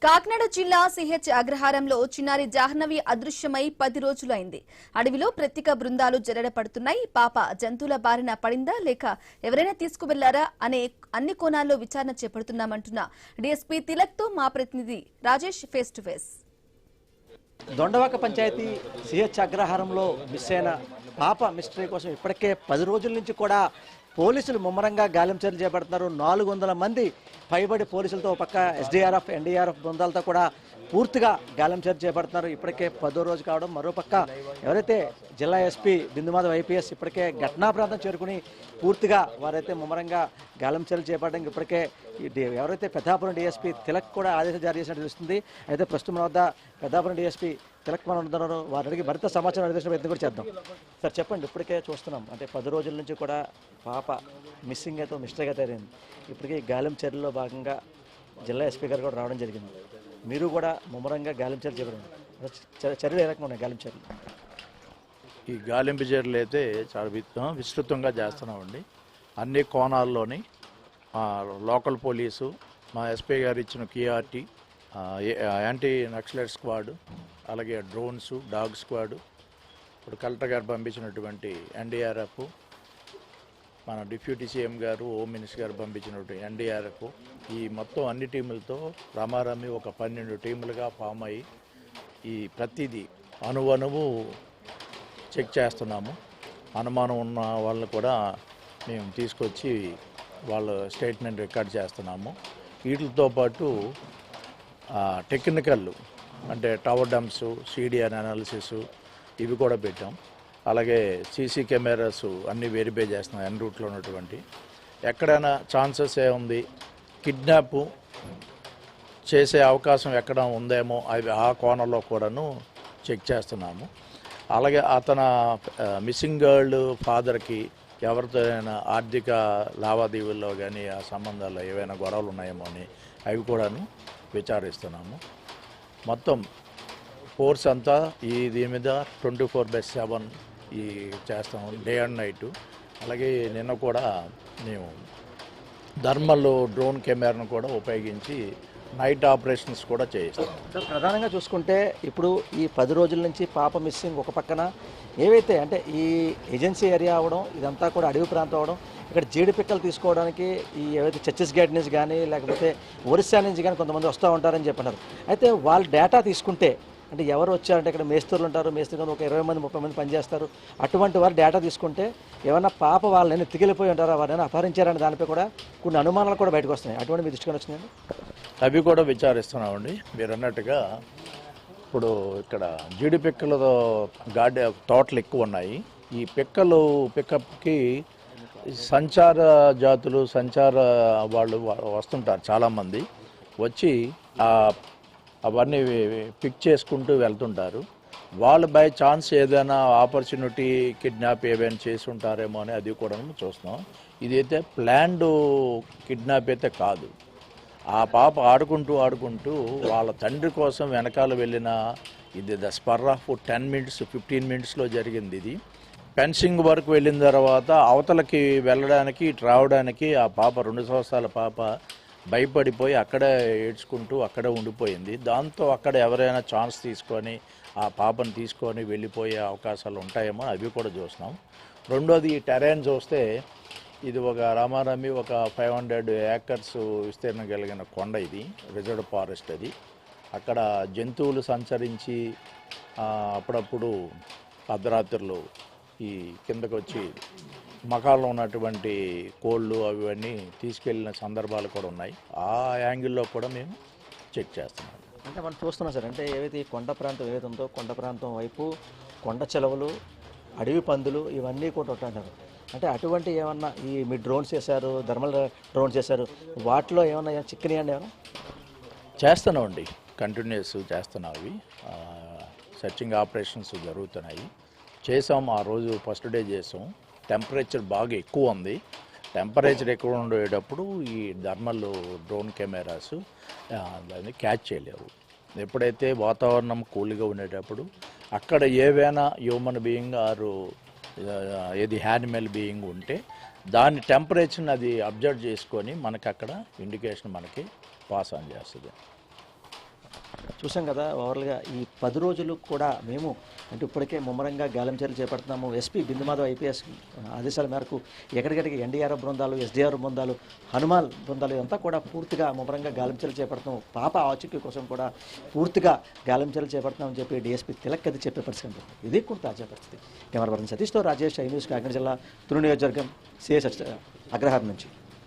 కాకినాడ జిల్లా సిహెచ్ అగ్రహారంలో చిన్నారి జాహ్నవి అదృశ్యమై 10 రోజులైంది. అడవిలో ప్రత్యేక బృందాలు జల్లెడపడుతున్నాయి. పాప జంతువుల బారిన పడిందా లేక ఎవరైనా తీసుకువెళ్లారా అనే అన్ని కోణాల్లో విచారణ చేపడుతున్నామంటున్న డీఎస్పీ తిలక్ తో మా ప్రతినిధి Rajesh face to face. Dondavaka panchayat CH అగ్రహారంలో మిస్ అయిన పాప మిస్టరీ కోసం ఇప్పటికే 10 రోజుల నుంచి కూడా పోలీసులు ముమ్మరంగా గాలింపు చర్యలు చేపడుతున్నారు. 400 మంది పైబడి పోలీసులతో పక్క ఎస్డీఆర్ఎఫ్ ఎన్డీఆర్ఎఫ్ బృందాలతో కూడా పూర్తిగా గాలింపు చర్యలు చేపడుతున్నారు. ఇప్పటికే 10వ రోజు కావడం, మరోపక్క ఎవరైతే జిల్లా ఎస్పీ బిందుమాధవ్ ఐపీఎస్ ఇప్పటికే ఘటనా ప్రాంతం చేరుకుని పూర్తిగా వారైతే ముమ్మరంగా గాలింపు చర్యలు చేపట్టడానికి ఇప్పటికే ఎవరైతే పెద్దాపురం డీఎస్పీ తిలక్ కూడా ఆదేశాలు జారీ చేసినట్టు తెలుస్తుంది. అయితే ప్రస్తుతం మన వద్ద పెద్దాపురం డీఎస్పీ తిలక్ మనం ఉంటున్నారు. వారి అడిగి మరింత సమాచారం అందించిన ప్రయత్నం కూడా చేద్దాం. సార్ చెప్పండి, ఇప్పటికే చూస్తున్నాం అంటే 10 రోజుల నుంచి కూడా పాప మిస్సింగ్ అయితే మిస్టేక్ అయితే అయింది. ఇప్పటికే గాలింపు చర్యల్లో భాగంగా జిల్లా ఎస్పీ గారు కూడా రావడం జరిగింది. మీరు కూడా ముమ్మరంగా గాలింపు చర్యలు చేపట్టారు. చర్యలు ఏ రకంగా ఉన్నాయి గాలింపు చర్యలు? ఈ గాలింపు చర్యలు అయితే చాలా విస్తృతంగా చేస్తున్నామండి. అన్ని కోణాల్లోని లోకల్ పోలీసు, మా ఎస్పీ గారు ఇచ్చిన క్యూఆర్టీ, యాంటీ నక్సలైట్ స్క్వాడ్, అలాగే డ్రోన్స్, డాగ్ స్క్వాడ్, ఇప్పుడు కలెక్టర్ గారు పంపించినటువంటి ఎన్డీఆర్ఎఫ్, మన డిప్యూటీ సీఎం గారు, హోమ్ మినిస్టర్ గారు పంపించినటువంటి ఎన్డీఆర్ఎఫ్, ఈ మొత్తం అన్ని టీములతో రమారమి ఒక 12 టీములుగా ఫామ్ అయ్యి ఈ ప్రతిదీ అణువణువు చెక్ చేస్తున్నాము. అనుమానం ఉన్న వాళ్ళని కూడా మేము తీసుకొచ్చి వాళ్ళ స్టేట్మెంట్ రికార్డ్ చేస్తున్నాము. వీటితో పాటు టెక్నికల్ అంటే టవర్ డంప్స్, సిడిఆర్ అనాలిసిస్ ఇవి కూడా పెట్టాం. అలాగే సీసీ కెమెరాస్ అన్నీ వెరిఫై చేస్తున్నాం ఎన్ రూట్లో ఉన్నటువంటి. ఎక్కడైనా ఛాన్సెస్ ఏముంది, కిడ్నాప్ చేసే అవకాశం ఎక్కడ ఉందేమో అవి ఆ కోణంలో కూడాను చెక్ చేస్తున్నాము. అలాగే అతను మిస్సింగ్ గర్ల్ ఫాదర్కి ఎవరితో అయినా ఆర్థిక లావాదేవీల్లో కానీ ఆ సంబంధాల్లో ఏవైనా గొడవలు ఉన్నాయేమో అని అవి కూడాను విచారిస్తున్నాము. మొత్తం ఫోర్స్ అంతా దీని మీద 24/7 ఈ చేస్తాము, డే అండ్ నైట్. అలాగే నిన్న కూడా మేము థర్మల్ డ్రోన్ కెమెరాను కూడా ఉపయోగించి నైట్ ఆపరేషన్స్ కూడా చేయిస్తాం. ప్రధానంగా చూసుకుంటే ఇప్పుడు ఈ 10 రోజుల నుంచి పాప మిస్సింగ్ ఒక పక్కన ఏవైతే అంటే ఈ ఏజెన్సీ ఏరియా అవ్వడం, ఇదంతా కూడా అడవి ప్రాంతం అవ్వడం, ఇక్కడ జీడి పిక్కలు తీసుకోవడానికి ఈ ఏవైతే ఛత్తీస్గఢ్ నుంచి కానీ లేకపోతే ఒరిస్సా నుంచి కానీ కొంతమంది వస్తూ ఉంటారని చెప్పినారు. అయితే వాళ్ళ డేటా తీసుకుంటే అంటే ఎవరు వచ్చారంటే ఇక్కడ మేస్త్రులు ఉంటారు, మేస్త్రులు ఒక 20 మంది 30 మంది పనిచేస్తారు. అటువంటి వారు డేటా తీసుకుంటే ఏమన్నా పాప వాళ్ళని ఎత్తుకెళ్ళిపోయి ఉంటారా, వారిని అపహరించారని దానిపై కూడా కొన్ని అనుమానాలు కూడా బయటకు వస్తున్నాయి. అటువంటి మీ దృష్టికి వచ్చినాయండి? అవి కూడా విచారిస్తున్నామండి. మీరు అన్నట్టుగా ఇప్పుడు ఇక్కడ జీడి పిక్కల తోటలు ఎక్కువ ఉన్నాయి. ఈ పిక్కలు పికప్కి సంచార జాతులు, వాళ్ళు వస్తుంటారు చాలామంది. వచ్చి అవన్నీ పిక్ చేసుకుంటూ వెళ్తుంటారు. వాళ్ళు బై ఛాన్స్ ఏదైనా ఆపర్చునిటీ కిడ్నాప్ ఏమైనా చేసి ఉంటారేమో అని అది కూడా చూస్తున్నాం. ఇదైతే ప్లాన్డ్ కిడ్నాప్ అయితే కాదు. ఆ పాప ఆడుకుంటూ వాళ్ళ తండ్రి కోసం వెనకాల వెళ్ళిన ఇది ద స్పర్ ఆఫ్ 10 minutes 15 minutesలో జరిగింది. ఇది ఫెన్సింగ్ వరకు వెళ్ళిన తర్వాత అవతలకి వెళ్ళడానికి రావడానికి ఆ పాప 2 సంవత్సరాల పాప భయపడిపోయి అక్కడే ఏడ్చుకుంటూ అక్కడే ఉండిపోయింది. దాంతో అక్కడ ఎవరైనా ఛాన్స్ తీసుకొని ఆ పాపను తీసుకొని వెళ్ళిపోయే అవకాశాలు ఉంటాయేమో అవి కూడా చూస్తున్నాం. రెండోది ఈ టెరైన్ చూస్తే ఇది ఒక రామారామి ఒక 500 acres విస్తీర్ణం కలిగిన కొండ. ఇది రిజర్వ్డ్ ఫారెస్ట్. అది అక్కడ జంతువులు సంచరించి అప్పుడప్పుడు అర్ధరాత్రులు ఈ కిందకు వచ్చి మకాల్లో ఉన్నటువంటి కోళ్ళు అవన్నీ తీసుకెళ్ళిన సందర్భాలు కూడా ఉన్నాయి. ఆ యాంగిల్లో కూడా మేము చెక్ చేస్తున్నాం. అంటే మనం చూస్తున్నాం సార్, అంటే ఏవైతే ఈ కొండ ప్రాంతం ఏదైతే ఉందో కొండ ప్రాంతం వైపు కొండ చెలవలు, అడవి పందులు ఇవన్నీ కూడా ఉంటుంటారు. అంటే అటువంటి ఏమన్నా ఈ మీ డ్రోన్స్ చేశారు, థర్మల్ డ్రోన్స్ చేశారు, వాటిలో ఏమన్నా చిక్కనియండి? ఏమన్నా చేస్తున్నామండి, కంటిన్యూస్ చేస్తున్నాం. అవి సెర్చింగ్ ఆపరేషన్స్ జరుగుతున్నాయి. చేసాం. ఆ రోజు ఫస్ట్ డే చేసాం. టెంపరేచర్ బాగా ఎక్కువ ఉంది. టెంపరేచర్ ఎక్కువ ఉండేటప్పుడు ఈ థర్మల్ డ్రోన్ కెమెరాస్ దాన్ని క్యాచ్ చేయలేవు. ఎప్పుడైతే వాతావరణం కూల్గా ఉండేటప్పుడు అక్కడ ఏవైనా హ్యూమన్ బీయింగ్ ఆరు ఏది యానిమల్ బీయింగ్ ఉంటే దాని టెంపరేచర్ని అది అబ్జర్వ్ చేసుకొని మనకి అక్కడ ఇండికేషన్ మనకి పాస్ ఆన్ చేస్తుంది. చూసాం కదా ఓవర్గా ఈ 10 రోజులు కూడా మేము అంటే ఇప్పటికే ముమ్మరంగా గాలింపు చర్యలు చేపడుతున్నాము. ఎస్పీ బిందుమాధవ్ ఐపీఎస్ ఆదేశాల మేరకు ఎక్కడికెక్కడికి ఎన్డీఆర్ఎఫ్ బృందాలు, ఎస్డీఆర్ఎఫ్ బృందాలు, హనుమాల్ బృందాలు ఇదంతా కూడా పూర్తిగా ముమ్మరంగా గాలింపు చర్యలు చేపడుతున్నాము. పాప ఆచూకీ కోసం కూడా పూర్తిగా గాలింపు చర్యలు చేపడుతున్నామని చెప్పి డీఎస్పీ తిలక్ అది చెప్పే పరిస్థితి. ఇది కూడా తాజా పరిస్థితి. కెమెరా పర్సన్ సతీష్తో రాజేష్, ఐ న్యూస్, కాకినాడ జిల్లా తుని నియోజకవర్గం సిఎస్ అగ్రహారం నుంచి.